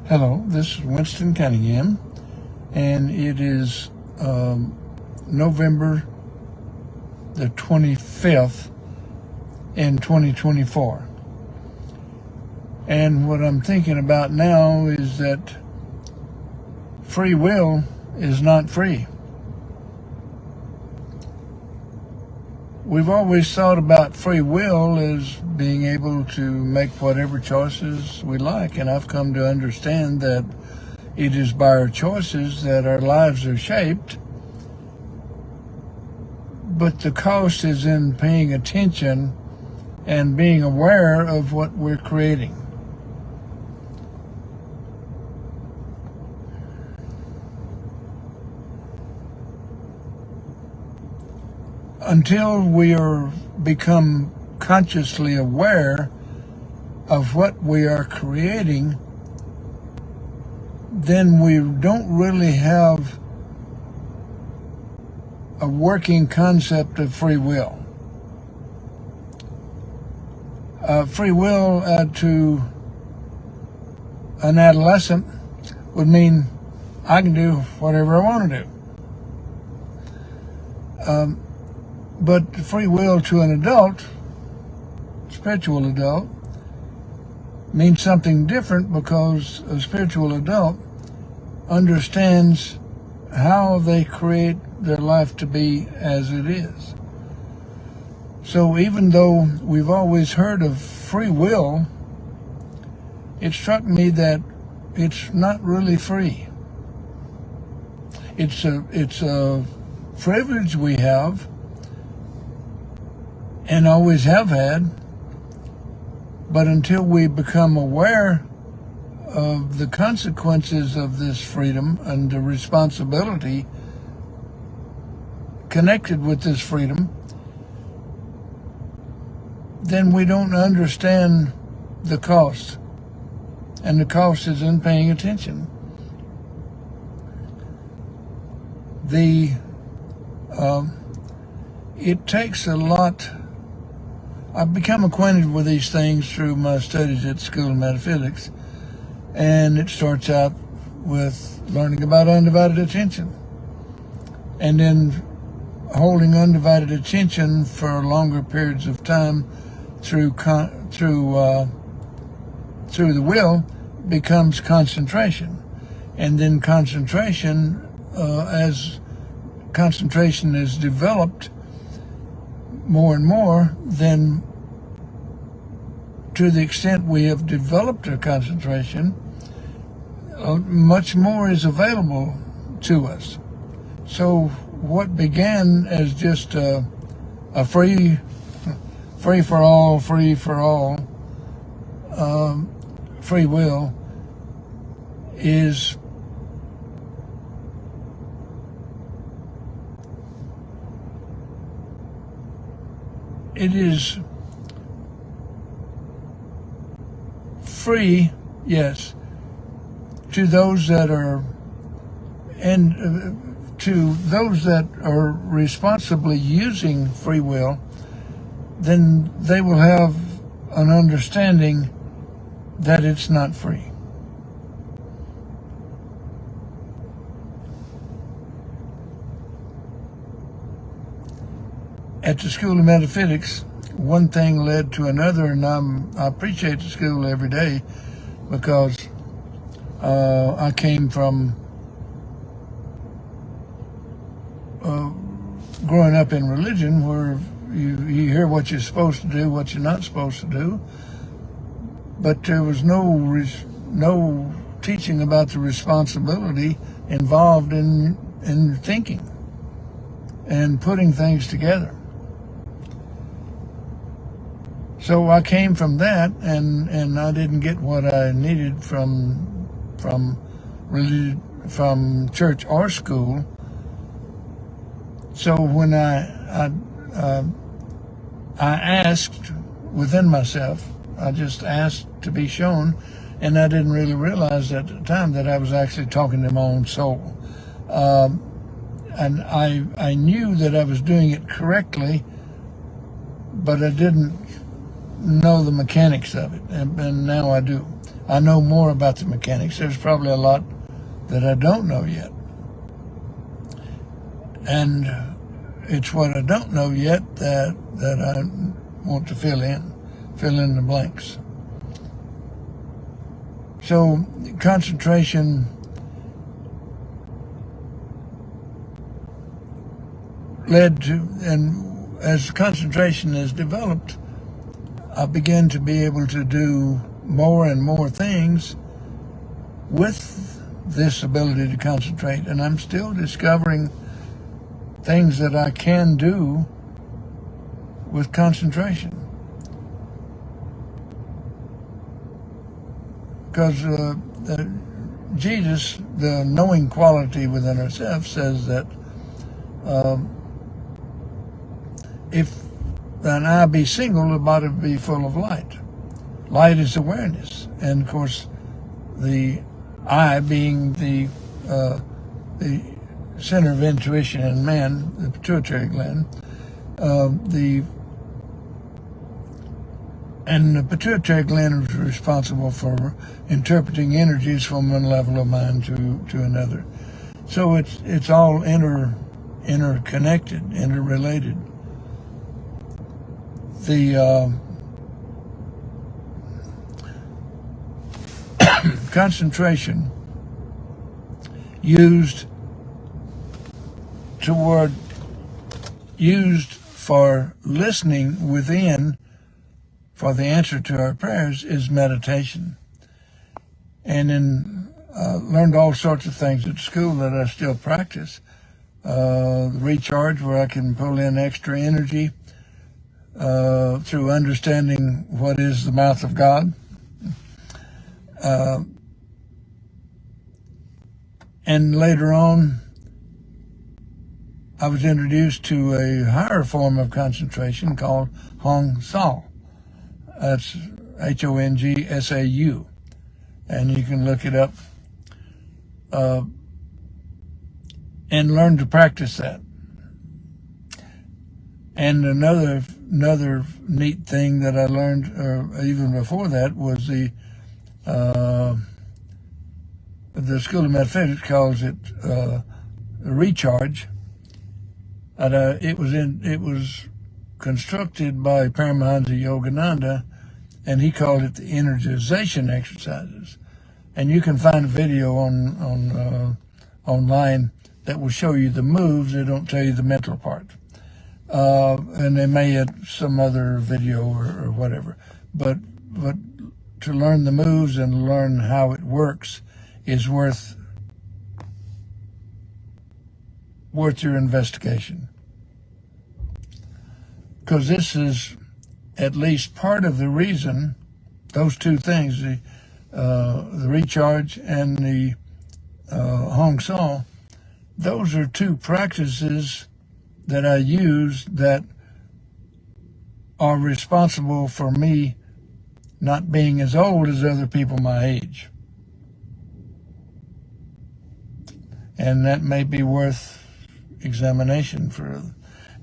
Hello, this is Winston Cunningham, and it is November the 25th in 2024. And what I'm thinking about now is that free will is not free. We've always thought about free will as being able to make whatever choices we like, and I've come to understand that it is by our choices that our lives are shaped, but the cost is in paying attention and being aware of what we're creating. Until we become consciously aware of what we are creating, then we don't really have a working concept of free will. Free will to an adolescent would mean I can do whatever I want to do. But free will to an adult, spiritual adult, means something different, because a spiritual adult understands how they create their life to be as it is. So even though we've always heard of free will, it struck me that it's not really free. It's a privilege we have, and always have had, but until we become aware of the consequences of this freedom and the responsibility connected with this freedom, then we don't understand the cost. And the cost is in paying attention. It takes a lot. I've become acquainted with these things through my studies at School of Metaphysics, and it starts out with learning about undivided attention, and then holding undivided attention for longer periods of time through the will becomes concentration, and then concentration, as concentration is developed more and more, then to the extent we have developed our concentration, much more is available to us. So what began as just a free for all free will is free, yes, to those that are, and to those that are responsibly using free will, then they will have an understanding that it's not free. At the School of Metaphysics, one thing led to another, and I appreciate the school every day, because I came from growing up in religion, where you hear what you're supposed to do, what you're not supposed to do, but there was no teaching about the responsibility involved in thinking and putting things together. So I came from that, and I didn't get what I needed from church or school. So when I asked within myself, I just asked to be shown, and I didn't really realize at the time that I was actually talking to my own soul. And I knew that I was doing it correctly, but I didn't know the mechanics of it, and now I do. I know more about the mechanics. There's probably a lot that I don't know yet. And it's what I don't know yet that I want to fill in the blanks. So concentration led to, and as concentration is developed, I began to be able to do more and more things with this ability to concentrate. And I'm still discovering things that I can do with concentration. Because Jesus, the knowing quality within ourselves, says that if an eye be single, the body be full of light. Light is awareness. And of course, the eye being the center of intuition in man, the pituitary gland, the pituitary gland is responsible for interpreting energies from one level of mind to another. So it's all interconnected, interrelated. The concentration used for listening within for the answer to our prayers is meditation. And learned all sorts of things at school that I still practice. The recharge, where I can pull in extra energy through understanding what is the mouth of God. And later on, I was introduced to a higher form of concentration called Hong Sau. That's Hongsau. And you can look it up and learn to practice that. And another neat thing that I learned even before that was the School of Metaphysics calls it recharge. And, it was constructed by Paramahansa Yogananda, and he called it the energization exercises. And you can find a video online that will show you the moves. They don't tell you the mental part. And they may add some other video or whatever. But to learn the moves and learn how it works is worth your investigation. Because this is at least part of the reason, those two things, the recharge and the Hong Sau, those are two practices that I use that are responsible for me not being as old as other people my age. And that may be worth examination for.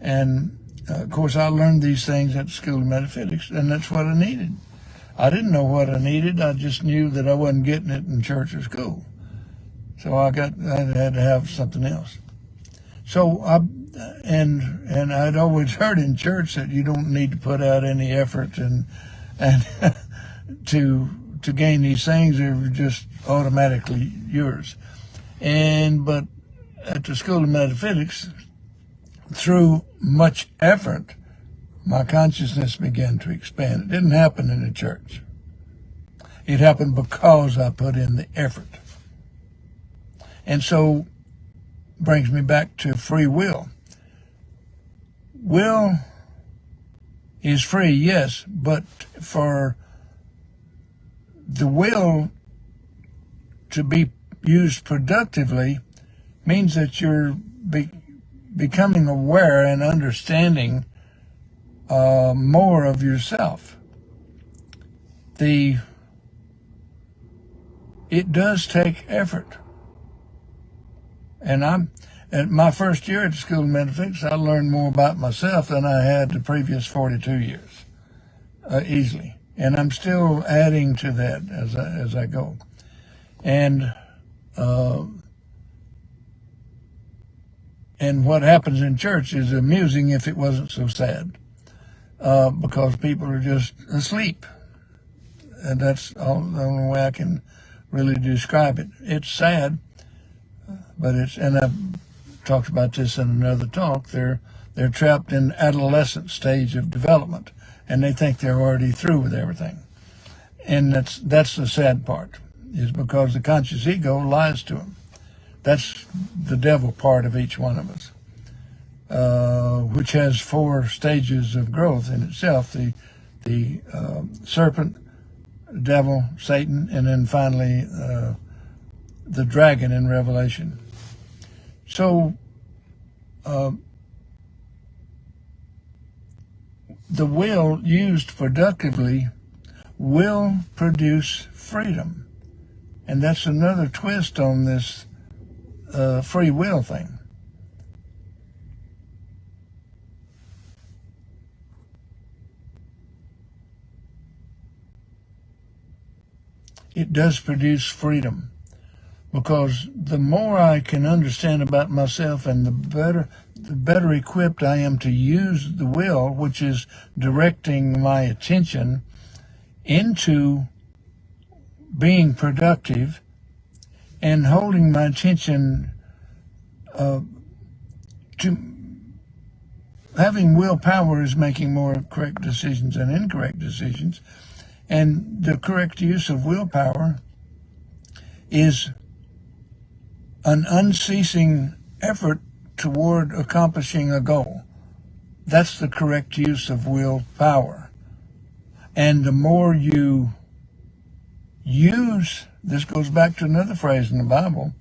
And of course, I learned these things at the School of Metaphysics, and that's what I needed. I didn't know what I needed. I just knew that I wasn't getting it in church or school. So I had to have something else. So and I'd always heard in church that you don't need to put out any effort and to gain these things. They're just automatically yours. But at the School of Metaphysics, through much effort, my consciousness began to expand. It didn't happen in the church. It happened because I put in the effort. And so brings me back to free will. Will is free, yes, but for the will to be used productively means that you're becoming aware and understanding more of yourself. It does take effort. And at my first year at the School of Metaphysics, I learned more about myself than I had the previous 42 years. easily. And I'm still adding to that as I go. And what happens in church is amusing if it wasn't so sad, because people are just asleep. And that's the only way I can really describe it. It's sad, but and I've talked about this in another talk, they're trapped in adolescent stage of development, and they think they're already through with everything. And that's the sad part, is because the conscious ego lies to them. That's the devil part of each one of us, which has 4 stages of growth in itself: the serpent, devil, Satan, and then finally the dragon in Revelation. So the will used productively will produce freedom. And that's another twist on this free will thing. It does produce freedom, because the more I can understand about myself, and the better equipped I am to use the will, which is directing my attention into being productive and holding my attention to having willpower is making more correct decisions than incorrect decisions. And the correct use of willpower is an unceasing effort toward accomplishing a goal. That's the correct use of willpower. And the more you use, this goes back to another phrase in the Bible,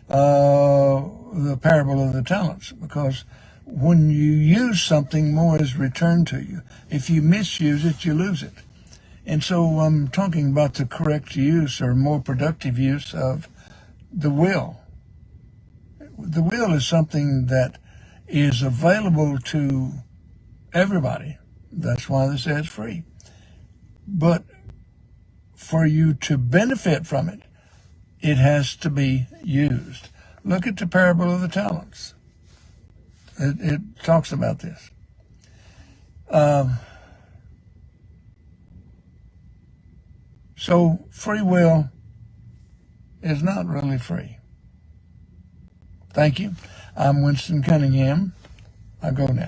the parable of the talents, because when you use something, more is returned to you. If you misuse it, you lose it. And so I'm talking about the correct use, or more productive use, of the will. The will is something that is available to everybody. That's why they say it's free. But for you to benefit from it, it has to be used. Look at the parable of the talents. It talks about this. So free will is not really free. Thank you. I'm Winston Cunningham. I go now.